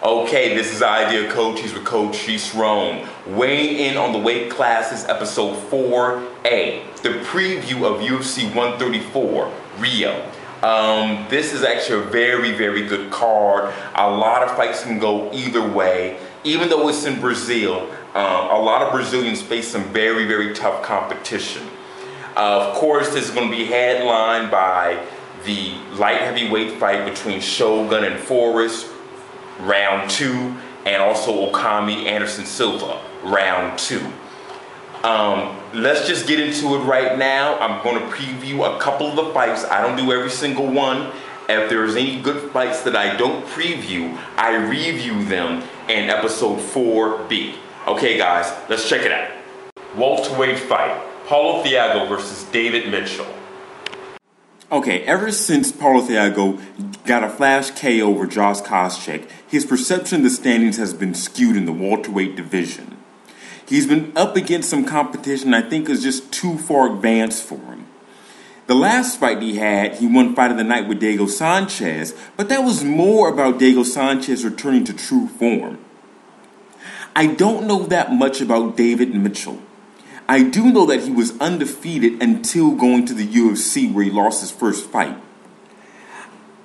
Okay, this is Idea Cochise with Cochise weighing in on the weight classes, episode 4A, the preview of UFC 134 Rio. This is actually a very, very good card. A lot of fights can go either way. Even though it's in Brazil, a lot of Brazilians face some very, very tough competition. Of course, this is going to be headlined by the light heavyweight fight between Shogun and Forrest, round 2, and also Okami Anderson Silva, round 2. Let's just get into it right now. I'm going to preview a couple of the fights. I don't do every single one. If there's any good fights that I don't preview, I review them in episode 4B. Okay guys, let's check it out. Welterweight fight, Paulo Thiago versus David Mitchell. Okay, ever since Paulo Thiago got a flash KO over Josh Koscheck, his perception of the standings has been skewed in the welterweight division. He's been up against some competition I think is just too far advanced for him. The last fight he had, he won Fight of the Night with Diego Sanchez, but that was more about Diego Sanchez returning to true form. I don't know that much about David Mitchell. I do know that he was undefeated until going to the UFC where he lost his first fight.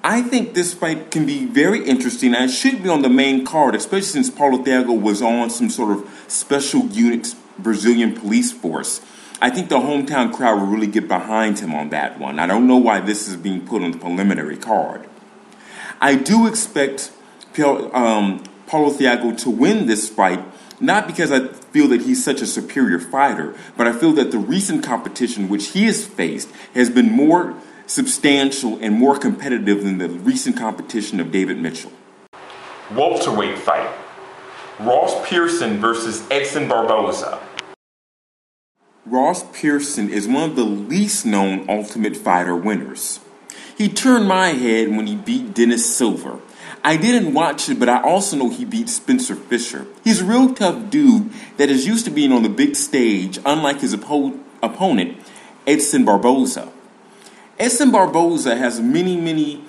I think this fight can be very interesting and it should be on the main card, especially since Paulo Thiago was on some sort of special unit Brazilian police force. I think the hometown crowd will really get behind him on that one. I don't know why this is being put on the preliminary card. I do expect Paulo Thiago to win this fight, not because I feel that he's such a superior fighter, but I feel that the recent competition which he has faced has been more substantial and more competitive than the recent competition of David Mitchell. Welterweight fight, Ross Pearson versus Edson Barboza. Ross Pearson is one of the least known Ultimate Fighter winners. He turned my head when he beat Dennis Silver. I didn't watch it, but I also know he beat Spencer Fisher. He's a real tough dude that is used to being on the big stage, unlike his opponent, Edson Barboza. Edson Barboza has many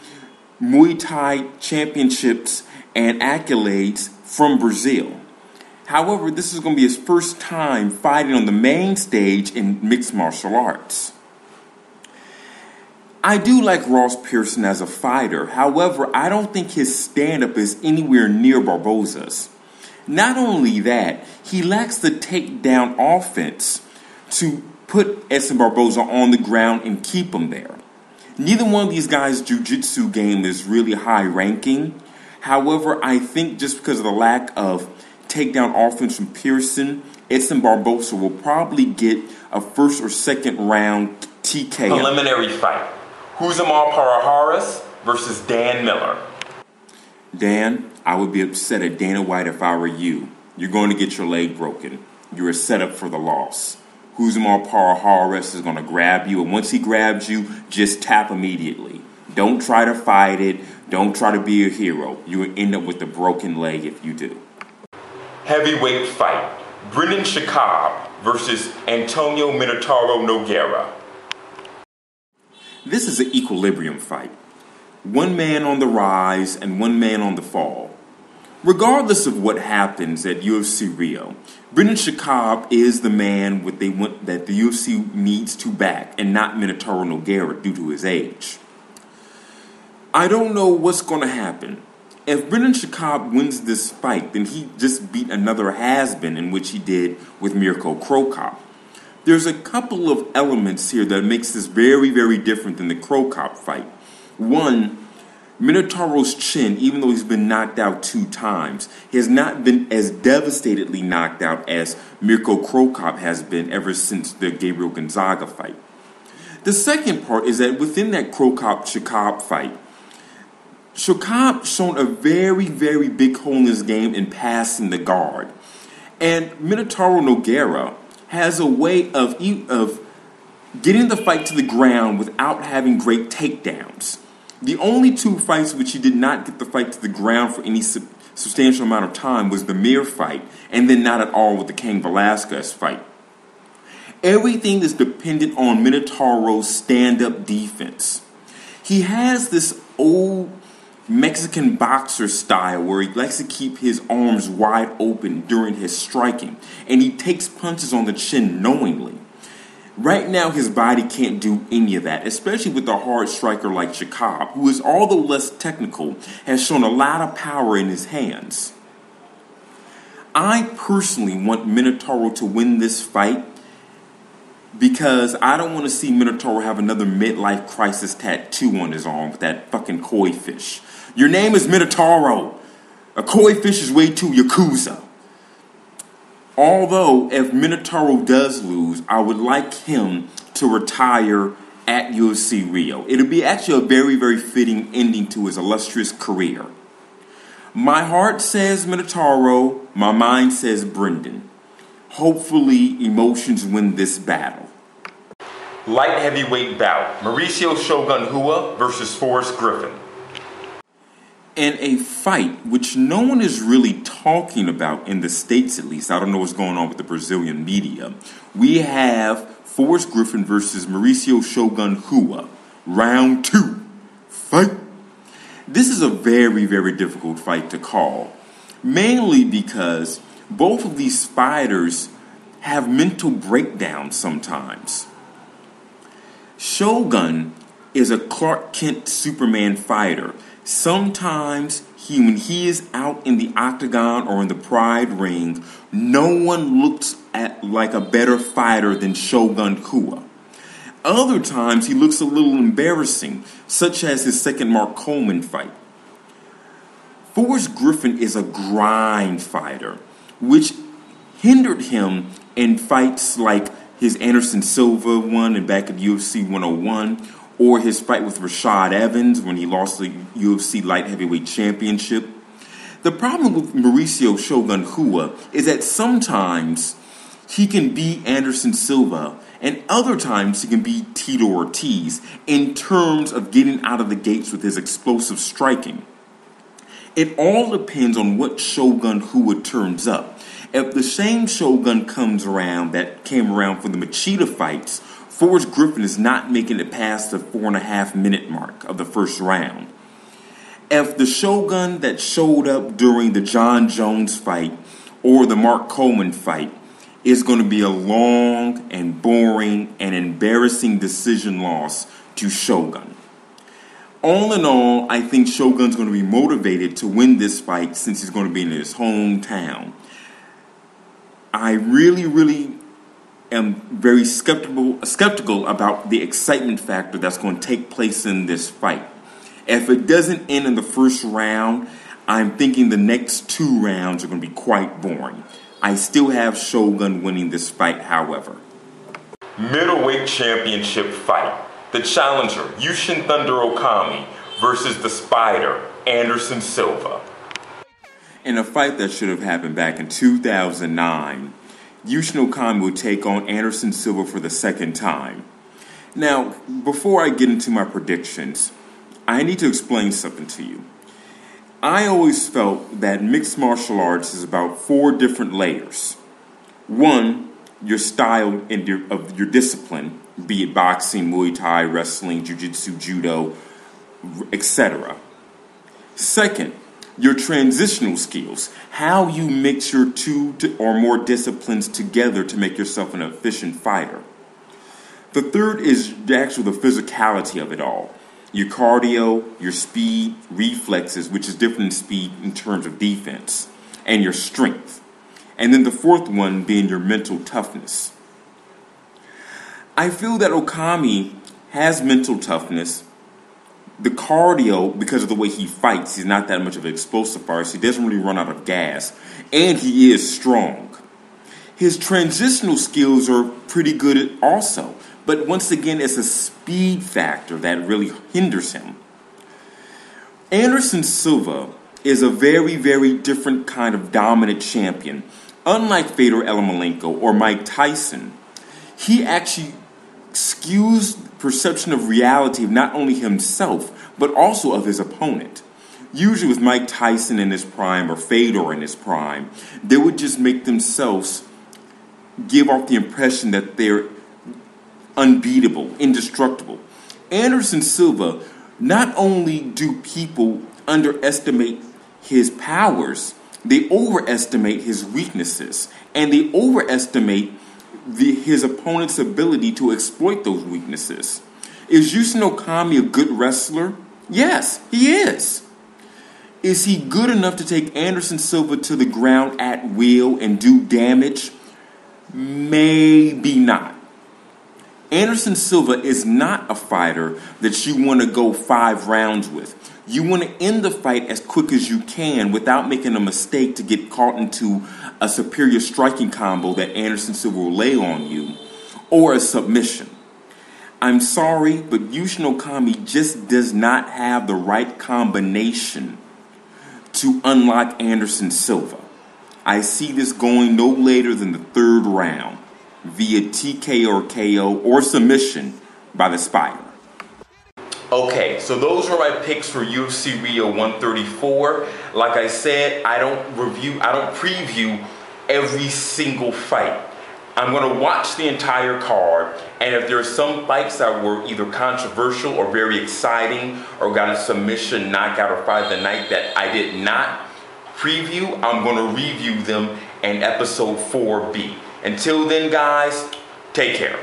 Muay Thai championships and accolades from Brazil. However, this is going to be his first time fighting on the main stage in mixed martial arts. I do like Ross Pearson as a fighter. However, I don't think his stand-up is anywhere near Barboza's. Not only that, he lacks the takedown offense to put Edson Barboza on the ground and keep him there. Neither one of these guys' jiu-jitsu game is really high ranking. However, I think just because of the lack of takedown offense from Pearson, Edson Barboza will probably get a first or second round TKO. Preliminary fight, Rousimar Palhares versus Dan Miller. Dan, I would be upset at Dana White if I were you. You're going to get your leg broken. You're a setup for the loss. Rousimar Palhares is going to grab you, and once he grabs you, just tap immediately. Don't try to fight it. Don't try to be a hero. You will end up with a broken leg if you do. Heavyweight fight, Brendan Schaub versus Antonio Minotauro Nogueira. This is an equilibrium fight. One man on the rise and one man on the fall. Regardless of what happens at UFC Rio, Brendan Schaub is the man that the UFC needs to back and not Minotauro Nogueira due to his age. I don't know what's going to happen. If Brendan Schaub wins this fight, then he just beat another has-been in which he did with Mirko Cro Cop. There's a couple of elements here that makes this very, very different than the Cro Cop fight. One, Minotauro's chin, even though he's been knocked out 2 times, has not been as devastatedly knocked out as Mirko Cro Cop has been ever since the Gabriel Gonzaga fight. The second part is that within that Cro Cop-Schaub fight, Schaub shown a very, very big hole in his game in passing the guard. And Minotauro Nogueira has a way of getting the fight to the ground without having great takedowns. The only 2 fights which he did not get the fight to the ground for any substantial amount of time was the Mir fight, and then not at all with the Cain Velasquez fight. Everything is dependent on Minotauro's stand-up defense. He has this old Mexican boxer style where he likes to keep his arms wide open during his striking, and he takes punches on the chin knowingly. Right now, his body can't do any of that, especially with a hard striker like Cochise, who is, although less technical, has shown a lot of power in his hands. I personally want Minotauro to win this fight because I don't want to see Minotauro have another midlife crisis tattoo on his arm with that fucking koi fish. Your name is Minotauro. A koi fish is way too Yakuza. Although, if Minotauro does lose, I would like him to retire at UFC Rio. It'll be actually a very, very fitting ending to his illustrious career. My heart says Minotauro, my mind says Brendan. Hopefully, emotions win this battle. Light heavyweight bout, Mauricio Shogun Rua versus Forrest Griffin. In a fight which no one is really talking about in the States, at least, I don't know what's going on with the Brazilian media, we have Forrest Griffin versus Mauricio Shogun Rua. Round 2. Fight. This is a very, very difficult fight to call, mainly because both of these fighters have mental breakdowns sometimes. Shogun is a Clark Kent Superman fighter. Sometimes when he is out in the octagon or in the pride ring, no one looks like a better fighter than Shogun Rua. Other times he looks a little embarrassing, such as his second Mark Coleman fight. Forrest Griffin is a grind fighter, which hindered him in fights like his Anderson Silva one and back at UFC 101, or his fight with Rashad Evans when he lost the UFC Light Heavyweight Championship. The problem with Mauricio Shogun Rua is that sometimes he can beat Anderson Silva, and other times he can beat Tito Ortiz in terms of getting out of the gates with his explosive striking. It all depends on what Shogun Rua turns up. If the same Shogun comes around that came around for the Machida fights, Forrest Griffin is not making it past the 4.5 minute mark of the first round. If the Shogun that showed up during the John Jones fight or the Mark Coleman fight is going to be a long and boring and embarrassing decision loss to Shogun. All in all, I think Shogun's going to be motivated to win this fight since he's going to be in his hometown. I really am very skeptical about the excitement factor that's going to take place in this fight. If it doesn't end in the first round, I'm thinking the next 2 rounds are going to be quite boring. I still have Shogun winning this fight, however. Middleweight championship fight. The challenger, Yushin Thunder Okami versus the Spider, Anderson Silva. In a fight that should have happened back in 2009, Yushin Okami will take on Anderson Silva for the second time. Now, before I get into my predictions, I need to explain something to you. I always felt that mixed martial arts is about 4 different layers. 1, your style and of your discipline, be it boxing, Muay Thai, wrestling, jiu-jitsu, judo, etc. 2nd, your transitional skills, how you mix your 2 or more disciplines together to make yourself an efficient fighter. The 3rd is the physicality of it all. Your cardio, your speed, reflexes, which is different in speed in terms of defense, and your strength. And then the 4th one being your mental toughness. I feel that Okami has mental toughness. The cardio, because of the way he fights, he's not that much of an explosive fighter, so he doesn't really run out of gas. And he is strong. His transitional skills are pretty good also. But once again, it's a speed factor that really hinders him. Anderson Silva is a very, very different kind of dominant champion. Unlike Fedor Emelianenko or Mike Tyson, he actually skews perception of reality of not only himself, but also of his opponent. Usually with Mike Tyson in his prime or Fedor in his prime, they would just make themselves give off the impression that they're unbeatable, indestructible. Anderson Silva, not only do people underestimate his powers, they overestimate his weaknesses, and they overestimate his opponent's ability to exploit those weaknesses. Is Yushin Okami a good wrestler? Yes, he is. Is he good enough to take Anderson Silva to the ground at will and do damage? Maybe not. Anderson Silva is not a fighter that you want to go 5 rounds with. You want to end the fight as quick as you can without making a mistake to get caught into a superior striking combo that Anderson Silva will lay on you, or a submission. I'm sorry, but Yushin Okami just does not have the right combination to unlock Anderson Silva. I see this going no later than the 3rd round via TK or KO or submission by the Spider. Okay, so those are my picks for UFC Rio 134. Like I said, I don't preview every single fight. I'm going to watch the entire card, and if there are some fights that were either controversial or very exciting or got a submission, knockout, or fight of the night that I did not preview, I'm going to review them in episode 4B. Until then, guys, take care.